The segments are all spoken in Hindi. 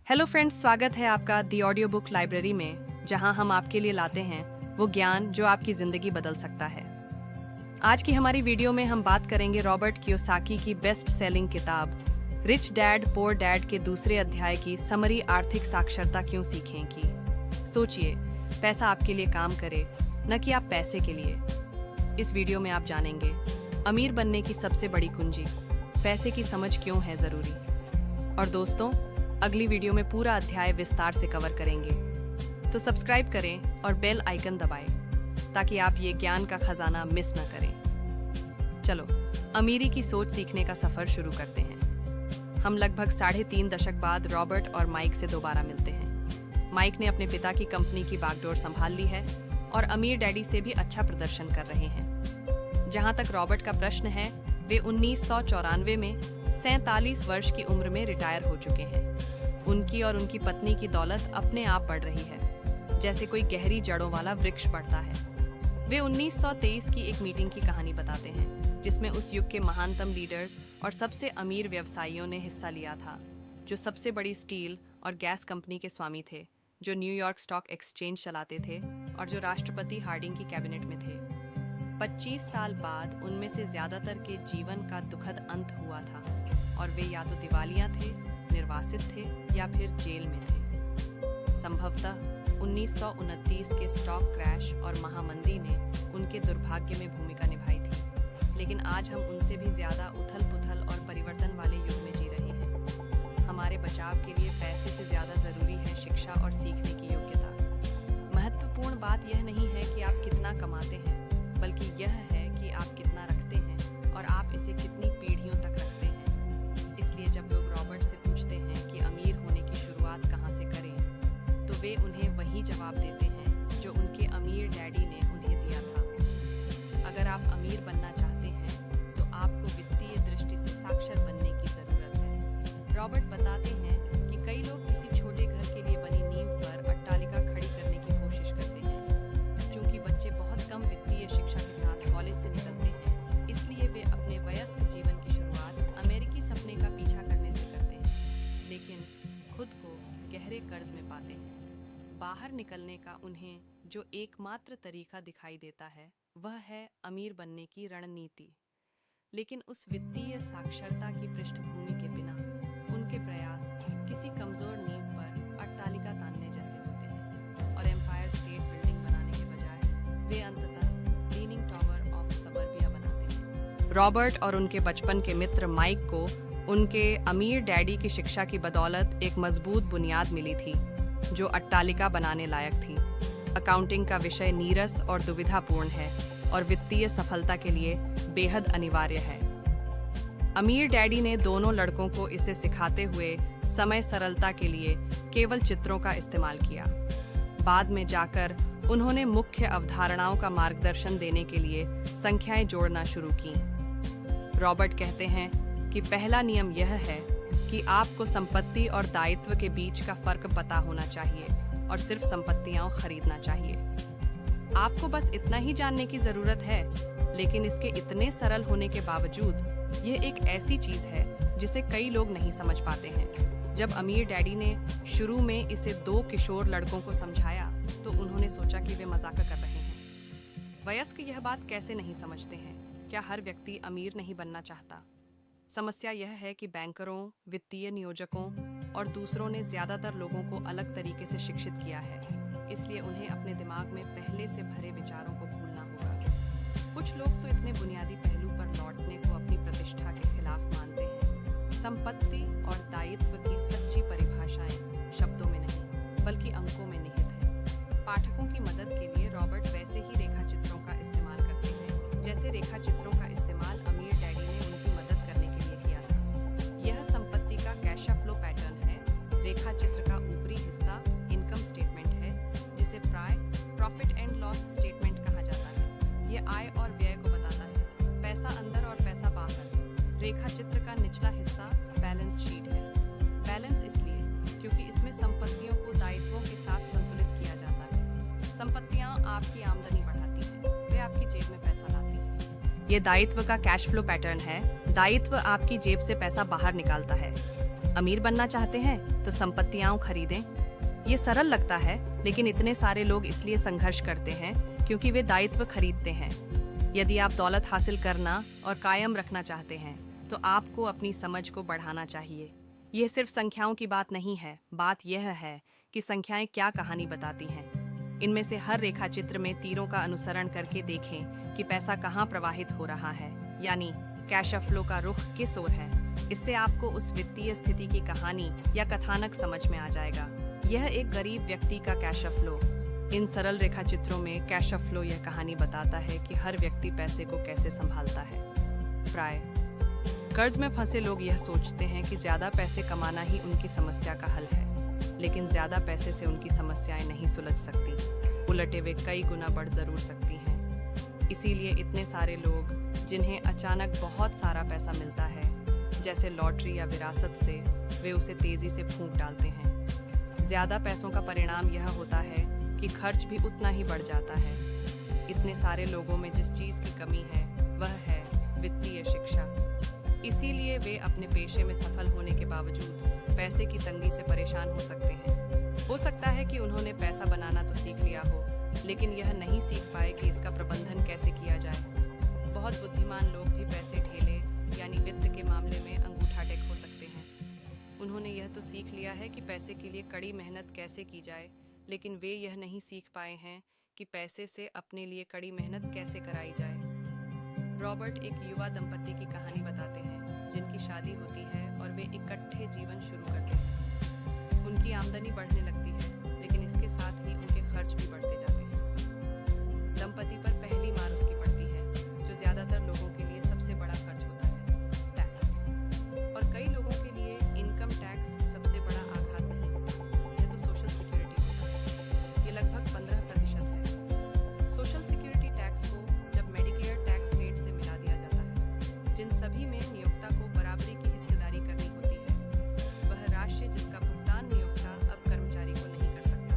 हेलो फ्रेंड्स, स्वागत है आपका दी ऑडियो बुक लाइब्रेरी में, जहां हम आपके लिए लाते हैं वो ज्ञान जो आपकी ज़िंदगी बदल सकता है। आज की हमारी वीडियो में हम बात करेंगे रॉबर्ट कियोसाकी की बेस्ट सेलिंग किताब रिच डैड पुअर डैड के दूसरे अध्याय की समरी आर्थिक साक्षरता क्यों सीखें की। सोचिए, पैसा आपके लिए काम करे, न कि आप पैसे के लिए। इस वीडियो में आप जानेंगे अमीर बनने की सबसे बड़ी कुंजी, पैसे की समझ क्यों है ज़रूरी। और दोस्तों, अगली वीडियो में पूरा अध्याय विस्तार से कवर करेंगे, तो सब्सक्राइब करें और बेल आइकन दबाएं ताकि आप ये ज्ञान का खजाना मिस न करें। चलो, अमीरी की सोच सीखने का सफर शुरू करते हैं। हम लगभग 3.5 दशक बाद रॉबर्ट और माइक से दोबारा मिलते हैं। माइक ने अपने पिता की कंपनी की बागडोर संभाल ली है और अमीर डैडी से भी अच्छा प्रदर्शन कर रहे हैं। जहां तक रॉबर्ट का प्रश्न है, वे 1994 में 47 वर्ष की उम्र में रिटायर हो चुके हैं। उनकी और उनकी पत्नी की दौलत अपने आप बढ़ रही है, जैसे कोई गहरी जड़ों वाला वृक्ष बढ़ता है। वे 1923 की एक मीटिंग की कहानी बताते हैं, जिसमें उस युग के महानतम लीडर्स और सबसे अमीर व्यवसायियों ने हिस्सा लिया था, जो सबसे बड़ी स्टील और गैस कंपनी के स्वामी थे, जो न्यूयॉर्क स्टॉक एक्सचेंज चलाते थे और जो राष्ट्रपति हार्डिंग की कैबिनेट में थे। 25 साल बाद उनमें से ज्यादातर के जीवन का दुखद अंत हुआ था, और वे या तो दिवालिया थे, निर्वासित थे, या फिर जेल में थे। संभवतः 1929 के स्टॉक क्रैश और महामंदी ने उनके दुर्भाग्य में भूमिका निभाई थी, लेकिन आज हम उनसे भी ज्यादा उथल-पुथल और परिवर्तन वाले युग में जी रहे हैं। हमारे बचाव के लिए पैसे से ज्यादा जरूरी है शिक्षा और सीखने की योग्यता। महत्वपूर्ण बात यह नहीं है कि आप कितना कमाते हैं, बल्कि यह है कि आप कितना रखते हैं और आप इसे कितनी पीढ़ियों तक रखते हैं। इसलिए जब लोग रॉबर्ट से पूछते हैं कि अमीर होने की शुरुआत कहाँ से करें, तो वे उन्हें वही जवाब देते हैं जो उनके अमीर डैडी ने उन्हें दिया था। अगर आप अमीर बनना चाहते हैं, तो आपको वित्तीय दृष्टि से साक्षर बनने की जरूरत है। रॉबर्ट बताते हैं कि कई लोग किसी छोटे घर के लिए बनी नींव पर अट्टालिका खड़ी करने की कोशिश करते हैं। चूंकि बच्चे बहुत कम वित्तीय शिक्षा के साथ कॉलेज से निकलते हैं, इसलिए वे अपने वयस्क जीवन की शुरुआत अमेरिकी सपने का पीछा करने से करते हैं, लेकिन खुद को गहरे कर्ज में पाते हैं। बाहर निकलने का उन्हें जो एकमात्र तरीका दिखाई देता है, वह है अमीर बनने की रणनीति। लेकिन उस वित्तीय साक्षरता की पृष्ठभूमि के बिना उनके प्रयास किसी कमजोर नींव पर अट्टालिका तानने जैसे होते हैं, और एम्पायर स्टेट बिल्डिंग बनाने के बजाय वे अंततः लीनिंग टावर ऑफ सबर्बिया बनाते हैं। रॉबर्ट और उनके बचपन के मित्र माइक को उनके अमीर डैडी की शिक्षा की बदौलत एक मजबूत बुनियाद मिली थी, जो अट्टालिका बनाने लायक थी। अकाउंटिंग का विषय नीरस और दुविधापूर्ण है और वित्तीय सफलता के लिए बेहद अनिवार्य है। अमीर डैडी ने दोनों लड़कों को इसे सिखाते हुए समय सरलता के लिए केवल चित्रों का इस्तेमाल किया। बाद में जाकर उन्होंने मुख्य अवधारणाओं का मार्गदर्शन देने के लिए संख्याएं जोड़ना शुरू की। रॉबर्ट कहते हैं कि पहला नियम यह है कि आपको संपत्ति और दायित्व के बीच का फर्क पता होना चाहिए और सिर्फ संपत्तियां खरीदना चाहिए। आपको बस इतना ही जानने की जरूरत है, लेकिन इसके इतने सरल होने के बावजूद यह एक ऐसी चीज है जिसे कई लोग नहीं समझ पाते हैं। जब अमीर डैडी ने शुरू में इसे 2 किशोर लड़कों को समझाया, तो उन्होंने सोचा कि वे मजाक कर रहे हैं। वयस्क यह बात कैसे नहीं समझते हैं? क्या हर व्यक्ति अमीर नहीं बनना चाहता? समस्या यह है कि बैंकरों, वित्तीय नियोजकों और दूसरों ने ज्यादातर लोगों को अलग तरीके से शिक्षित किया है, इसलिए उन्हें अपने दिमाग में पहले से भरे विचारों को भूलना होगा। कुछ लोग तो इतने बुनियादी पहलू पर लौटने को अपनी प्रतिष्ठा के खिलाफ मानते हैं। संपत्ति और दायित्व की सच्ची परिभाषाएं शब्दों में नहीं, बल्कि अंकों में निहित है। पाठकों की मदद के लिए रॉबर्ट वैसे ही रेखा चित्रों का इस्तेमाल करते हैं, जैसे रेखा चित्रों का इस्तेमाल अमीर डैडी ने उनकी मदद करने के लिए किया था। यह संपत्ति का कैश फ्लो पैटर्न है। रेखा चित्र का ऊपरी हिस्सा इनकम स्टेटमेंट है, जिसे प्राय प्रॉफिट एंड लॉस स्टेटमेंट कहा जाता है। यह आय और व्यय को बताता है, पैसा अंदर और पैसा बाहर। रेखा चित्र का निचला हिस्सा बैलेंस शीट है। बैलेंस इसलिए क्योंकि इसमें संपत्तियों को दायित्वों के साथ संतुलित किया जाता है। संपत्तियां आपकी आमदनी बढ़ाती हैं, वे आपकी जेब में पैसा लाती हैं। ये दायित्व का कैश फ्लो पैटर्न है। दायित्व आपकी जेब से पैसा बाहर निकालता है। अमीर बनना चाहते हैं तो संपत्तियां खरीदें। ये सरल लगता है, लेकिन इतने सारे लोग इसलिए संघर्ष करते हैं क्योंकि वे दायित्व खरीदते हैं। यदि आप दौलत हासिल करना और कायम रखना चाहते हैं तो आपको अपनी समझ को बढ़ाना चाहिए। यह सिर्फ संख्याओं की बात नहीं है, बात यह है कि संख्याएं क्या कहानी बताती हैं। इनमें से हर रेखा चित्र में तीरों का अनुसरण करके देखें कि पैसा कहाँ प्रवाहित हो रहा है, यानी कैश फ्लो का रुख किस ओर है। इससे आपको उस वित्तीय स्थिति की कहानी या कथानक समझ में आ जाएगा। यह एक गरीब व्यक्ति का कैश फ्लो। इन सरल रेखा चित्रों में कैश फ्लो यह कहानी बताता है कि हर व्यक्ति पैसे को कैसे संभालता है। प्राय कर्ज में फंसे लोग यह सोचते हैं कि ज्यादा पैसे कमाना ही उनकी समस्या का हल है, लेकिन ज्यादा पैसे से उनकी समस्याएं नहीं सुलझ सकती, उलटे वे कई गुना बढ़ जरूर सकती हैं। इसीलिए इतने सारे लोग जिन्हें अचानक बहुत सारा पैसा मिलता है, जैसे लॉटरी या विरासत से, वे उसे तेजी से फूंक डालते हैं। ज्यादा पैसों का परिणाम यह होता है कि खर्च भी उतना ही बढ़ जाता है। इतने सारे लोगों में जिस चीज की कमी है वह है वित्तीय शिक्षा। इसीलिए वे अपने पेशे में सफल होने के बावजूद पैसे की तंगी से परेशान हो सकते हैं। हो सकता है कि उन्होंने पैसा बनाना तो सीख लिया हो, लेकिन यह नहीं सीख पाए कि इसका प्रबंधन कैसे किया जाए। बहुत बुद्धिमान लोग भी पैसे ढेले यानी वित्त के मामले में अंगूठा टेक हो सकते हैं। उन्होंने यह तो सीख लिया है कि पैसे के लिए कड़ी मेहनत कैसे की जाए, लेकिन वे यह नहीं सीख पाए हैं कि पैसे से अपने लिए कड़ी मेहनत कैसे कराई जाए। रॉबर्ट एक युवा दंपति की कहानी बताते हैं जिनकी शादी होती है और वे इकट्ठे जीवन शुरू करते हैं। उनकी आमदनी बढ़ने लगती है, लेकिन इसके साथ ही उनके खर्च भी बढ़ते जाते हैं। दंपति पर पहली मार उसकी पड़ती है, जो ज्यादातर लोगों के लिए सबसे बड़ा खर्च होता है, टैक्स। और कई लोगों के लिए इनकम टैक्स सबसे बड़ा आघात नहीं, यह तो सोशल सिक्योरिटी होता है। ये लगभग 15% है। सोशल सिक्योरिटी टैक्स को जब मेडिकेयर टैक्स रेट से मिला दिया जाता है, जिन सभी में नियोक्ता को बराबरी की हिस्सेदारी करनी होती है, वह राशि जिसका भुगतान नियोक्ता अब कर्मचारी को नहीं कर सकता,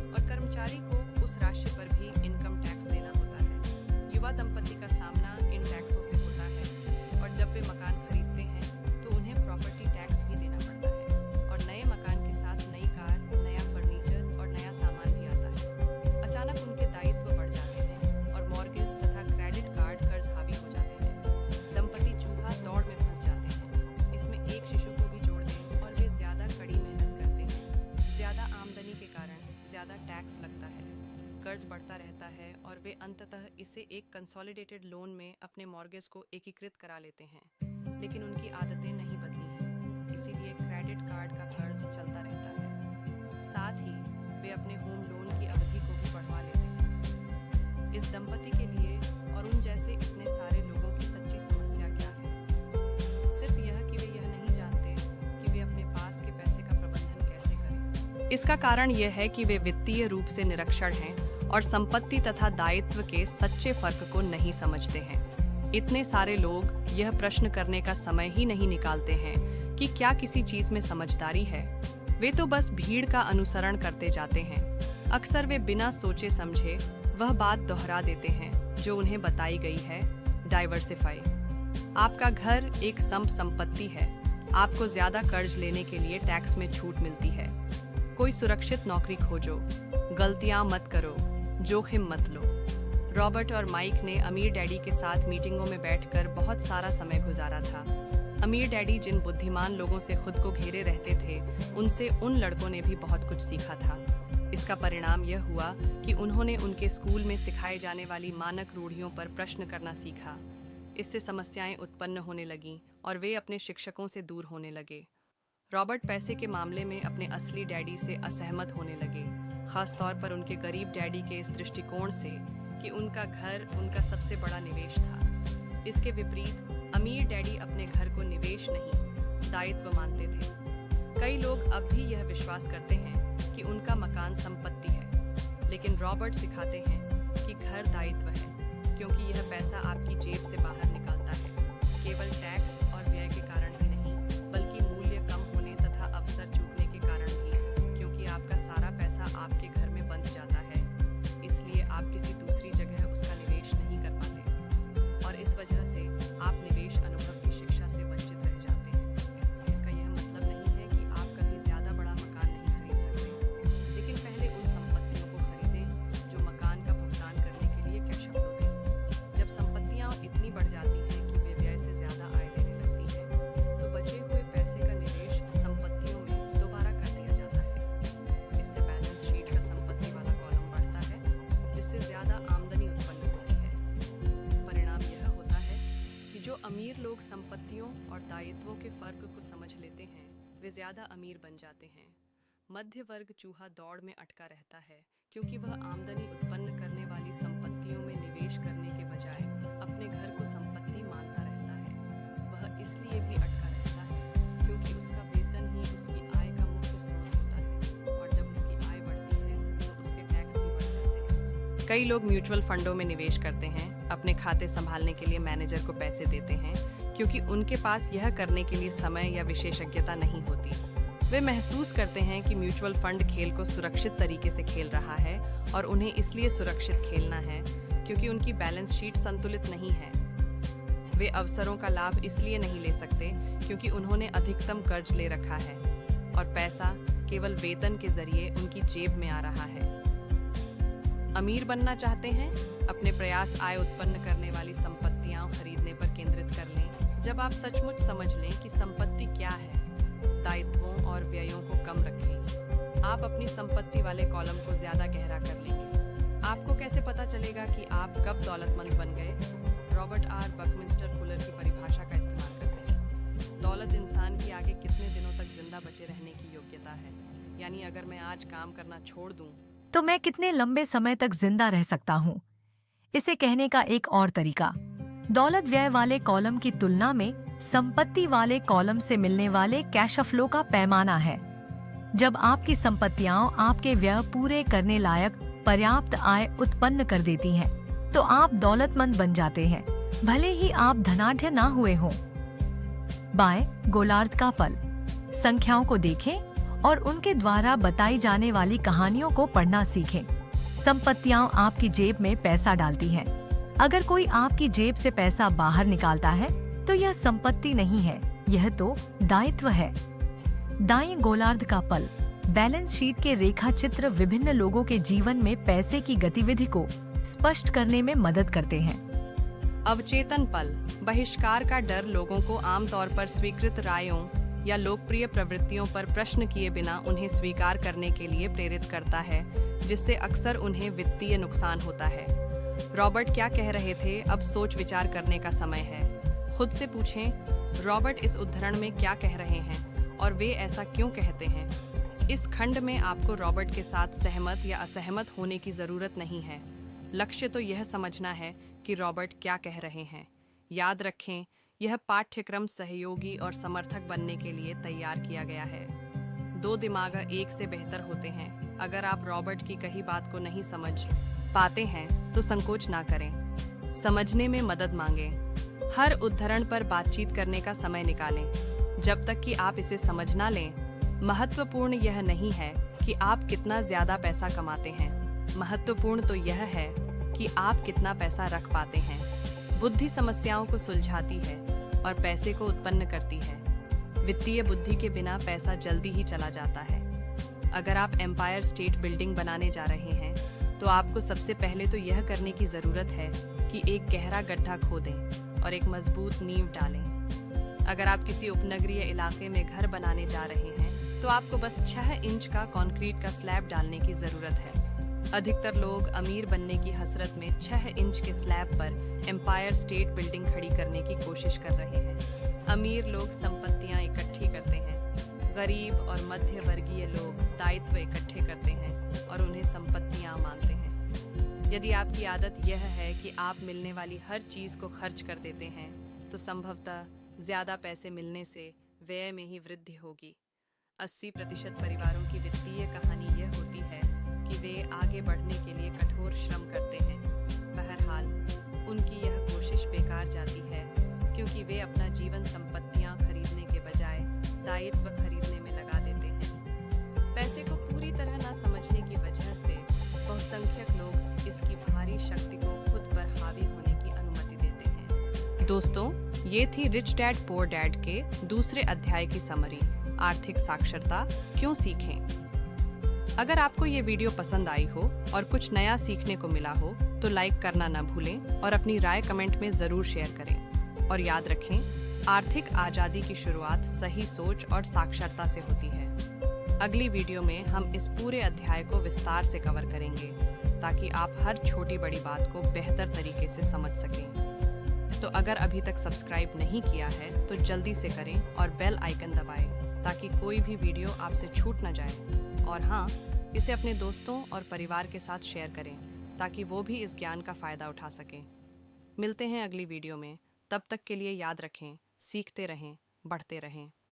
और कर्मचारी को उस राशि पर भी इनकम टैक्स देना होता है। युवा दंपति का सामना इन टैक्सों से होता है, और जब वे मकान खरीदते हैं तो उन्हें प्रॉपर्टी टैक्स भी देना पड़ता है, और नए मकान के साथ नई कार, नया फर्नीचर और नया सामान भी आता है। अचानक उनके दायित्व बढ़ जाते हैं और मॉर्गेज तथा क्रेडिट कार्ड कर्ज हावी हो जाते हैं। दंपति चूहा दौड़ में फंस जाते हैं। इसमें एक शिशु को भी जोड़ दें और वे ज्यादा कड़ी मेहनत करते हैं। ज्यादा आमदनी के कारण ज्यादा टैक्स लगता है, कर्ज बढ़ता रहता है और वे अंततः इसे एक कंसोलिडेटेड लोन में अपने मॉर्गेज को एकीकृत करा लेते हैं। लेकिन उनकी आदतें नहीं बदली हैं, इसीलिए क्रेडिट कार्ड का कर्ज चलता रहता है। साथ ही वे अपने होम लोन की अवधि को भी बढ़वा लेते हैं। इस दंपति के लिए और उन जैसे इतने सारे लोगों की सच्ची समस्या क्या है? सिर्फ यह कि वे यह नहीं जानते कि वे अपने पास के पैसे का प्रबंधन कैसे करें। इसका कारण यह है कि वे वित्तीय रूप से निरक्षर हैं और संपत्ति तथा दायित्व के सच्चे फर्क को नहीं समझते हैं। इतने सारे लोग यह प्रश्न करने का समय ही नहीं निकालते हैं कि क्या किसी चीज में समझदारी है। वे तो बस भीड़ का अनुसरण करते जाते हैं। अक्सर वे बिना सोचे समझे वह बात दोहरा देते हैं जो उन्हें बताई गई है, डाइवर्सिफाई। आपका घर एक संपत्ति है। आपको ज्यादा कर्ज लेने के लिए टैक्स में छूट मिलती है। कोई सुरक्षित नौकरी खोजो, गलतियां मत करो, जोखिम मत लो। रॉबर्ट और माइक ने अमीर डैडी के साथ मीटिंगों में बैठकर बहुत सारा समय गुजारा था। अमीर डैडी जिन बुद्धिमान लोगों से खुद को घेरे रहते थे, उनसे उन लड़कों ने भी बहुत कुछ सीखा था। इसका परिणाम यह हुआ कि उन्होंने उनके स्कूल में सिखाए जाने वाली मानक रूढ़ियों पर प्रश्न करना सीखा। इससे समस्याएं उत्पन्न होने लगीं और वे अपने शिक्षकों से दूर होने लगे। रॉबर्ट पैसे के मामले में अपने असली डैडी से असहमत होने लगे, खास तौर पर उनके गरीब डैडी के इस दृष्टिकोण से कि उनका घर उनका सबसे बड़ा निवेश था। इसके विपरीत अमीर डैडी अपने घर को निवेश नहीं, दायित्व मानते थे। कई लोग अब भी यह विश्वास करते हैं कि उनका मकान संपत्ति है, लेकिन रॉबर्ट सिखाते हैं कि घर दायित्व है, क्योंकि यह पैसा आपकी जेब से बाहर निकलता है, केवल टैक्स और व्यय के कारण ही नहीं, बल्कि मूल्य कम होने तथा अवसर चूकने के कारण भी, क्योंकि आपका सारा पैसा आपके घर में बंध जाता है, इसलिए आप किसी दूसरी जगह उसका निवेश नहीं कर पाते, और इस वजह से आप निवेश अनुभव की शिक्षा से वंचित रह जाते हैं। इसका यह मतलब नहीं है अमीर लोग संपत्तियों और दायित्वों के फर्क को समझ लेते हैं, वे ज्यादा अमीर बन जाते हैं। मध्य वर्ग चूहा दौड़ में अटका रहता है क्योंकि वह आमदनी उत्पन्न करने वाली संपत्तियों में निवेश करने के बजाय अपने घर को संपत्ति मानता रहता है। वह इसलिए भी अटका रहता है क्योंकि उसका वेतन ही उसकी आय का मुख्य स्रोत होता है, और जब उसकी आय बढ़ती है तो उसके टैक्स भी बढ़ जाते हैं। कई लोग म्यूचुअल फंडों में निवेश करते हैं, अपने खाते संभालने के लिए मैनेजर को पैसे देते हैं क्योंकि उनके पास यह करने के लिए समय या विशेषज्ञता नहीं होती। वे महसूस करते हैं कि म्यूचुअल फंड खेल को सुरक्षित तरीके से खेल रहा है और उन्हें इसलिए सुरक्षित खेलना है क्योंकि उनकी बैलेंस शीट संतुलित नहीं है। वे अवसरों का लाभ इसलिए नहीं ले सकते क्योंकि उन्होंने अधिकतम कर्ज ले रखा है और पैसा केवल वेतन के जरिए उनकी जेब में आ रहा है। अमीर बनना चाहते हैं? अपने प्रयास आय उत्पन्न करने वाली संपत्तियां खरीदने पर केंद्रित कर लें। जब आप सचमुच समझ लें कि संपत्ति क्या है, दायित्वों और व्ययों को कम रखें, आप अपनी संपत्ति वाले कॉलम को ज्यादा गहरा कर लेंगे। आपको कैसे पता चलेगा कि आप कब दौलतमंद बन गए? रॉबर्ट आर बकमिंस्टर फुलर की परिभाषा का इस्तेमाल करते हैं। दौलत इंसान की आगे कितने दिनों तक जिंदा बचे रहने की योग्यता है। यानी अगर मैं आज काम करना छोड़ दूं तो मैं कितने लंबे समय तक जिंदा रह सकता हूँ। इसे कहने का एक और तरीका, दौलत व्यय वाले कॉलम की तुलना में संपत्ति वाले कॉलम से मिलने वाले कैश फ्लो का पैमाना है। जब आपकी संपत्तियां आपके व्यय पूरे करने लायक पर्याप्त आय उत्पन्न कर देती हैं, तो आप दौलतमंद बन जाते हैं, भले ही आप धनाढ्य ना हुए हों। बाएं गोलार्ध का पल। संख्याओं को देखें और उनके द्वारा बताई जाने वाली कहानियों को पढ़ना सीखें। संपत्तियां आपकी जेब में पैसा डालती हैं। अगर कोई आपकी जेब से पैसा बाहर निकालता है तो यह संपत्ति नहीं है, यह तो दायित्व है। दाएं गोलार्ध का पल। बैलेंस शीट के रेखा चित्र विभिन्न लोगों के जीवन में पैसे की गतिविधि को स्पष्ट करने में मदद करते हैं। अवचेतन पल। बहिष्कार का डर लोगों को आमतौर पर स्वीकृत रायों या लोकप्रिय प्रवृत्तियों पर प्रश्न किए बिना उन्हें स्वीकार करने के लिए प्रेरित करता है, जिससे अक्सर उन्हें वित्तीय नुकसान होता है। रॉबर्ट क्या कह रहे थे? अब सोच विचार करने का समय है। खुद से पूछें, रॉबर्ट इस उद्धरण में क्या कह रहे हैं और वे ऐसा क्यों कहते हैं? इस खंड में आपको रॉबर्ट के साथ सहमत या असहमत होने की जरूरत नहीं है। लक्ष्य तो यह समझना है कि रॉबर्ट क्या कह रहे हैं। याद रखें, यह पाठ्यक्रम सहयोगी और समर्थक बनने के लिए तैयार किया गया है। दो दिमाग एक से बेहतर होते हैं। अगर आप रॉबर्ट की कही बात को नहीं समझ पाते हैं तो संकोच ना करें, समझने में मदद मांगें। हर उद्धरण पर बातचीत करने का समय निकालें जब तक कि आप इसे समझ ना लें। महत्वपूर्ण यह नहीं है कि आप कितना ज्यादा पैसा कमाते हैं, महत्वपूर्ण तो यह है कि आप कितना पैसा रख पाते हैं। बुद्धि समस्याओं को सुलझाती है और पैसे को उत्पन्न करती है। वित्तीय बुद्धि के बिना पैसा जल्दी ही चला जाता है। अगर आप एम्पायर स्टेट बिल्डिंग बनाने जा रहे हैं तो आपको सबसे पहले तो यह करने की जरूरत है कि एक गहरा गड्ढा खोदें और एक मजबूत नींव डालें। अगर आप किसी उपनगरीय इलाके में घर बनाने जा रहे हैं तो आपको बस 6 इंच का कंक्रीट का स्लैब डालने की जरूरत है। अधिकतर लोग अमीर बनने की हसरत में 6 इंच के स्लैब पर एम्पायर स्टेट बिल्डिंग खड़ी करने की कोशिश कर रहे हैं। अमीर लोग संपत्तियां इकट्ठी करते हैं, गरीब और मध्य वर्गीय लोग दायित्व इकट्ठे करते हैं और उन्हें संपत्तियां मानते हैं। यदि आपकी आदत यह है कि आप मिलने वाली हर चीज को खर्च कर देते हैं तो संभवतः ज्यादा पैसे मिलने से व्यय में ही वृद्धि होगी। 80% परिवारों की वित्तीय कहानी यह होती है कि वे आगे बढ़ने के लिए कठोर श्रम करते हैं। बहरहाल उनकी यह कोशिश बेकार जाती है क्योंकि वे अपना जीवन संपत्तियां खरीदने के बजाय दायित्व खरीदने में लगा देते हैं। पैसे को पूरी तरह न समझने की वजह से बहुसंख्यक लोग इसकी भारी शक्ति को खुद पर हावी होने की अनुमति देते हैं। दोस्तों, ये थी रिच डैड पुअर डैड के दूसरे अध्याय की समरी, आर्थिक साक्षरता क्यों सीखें। अगर आपको ये वीडियो पसंद आई हो और कुछ नया सीखने को मिला हो तो लाइक करना न भूलें और अपनी राय कमेंट में जरूर शेयर करें। और याद रखें, आर्थिक आजादी की शुरुआत सही सोच और साक्षरता से होती है। अगली वीडियो में हम इस पूरे अध्याय को विस्तार से कवर करेंगे ताकि आप हर छोटी बड़ी बात को बेहतर तरीके से समझ सकें। तो अगर अभी तक सब्सक्राइब नहीं किया है तो जल्दी से करें और बेल आइकन दबाएं ताकि कोई भी वीडियो आपसे छूट न जाए। और हाँ, इसे अपने दोस्तों और परिवार के साथ शेयर करें ताकि वो भी इस ज्ञान का फ़ायदा उठा सकें। मिलते हैं अगली वीडियो में, तब तक के लिए याद रखें, सीखते रहें, बढ़ते रहें।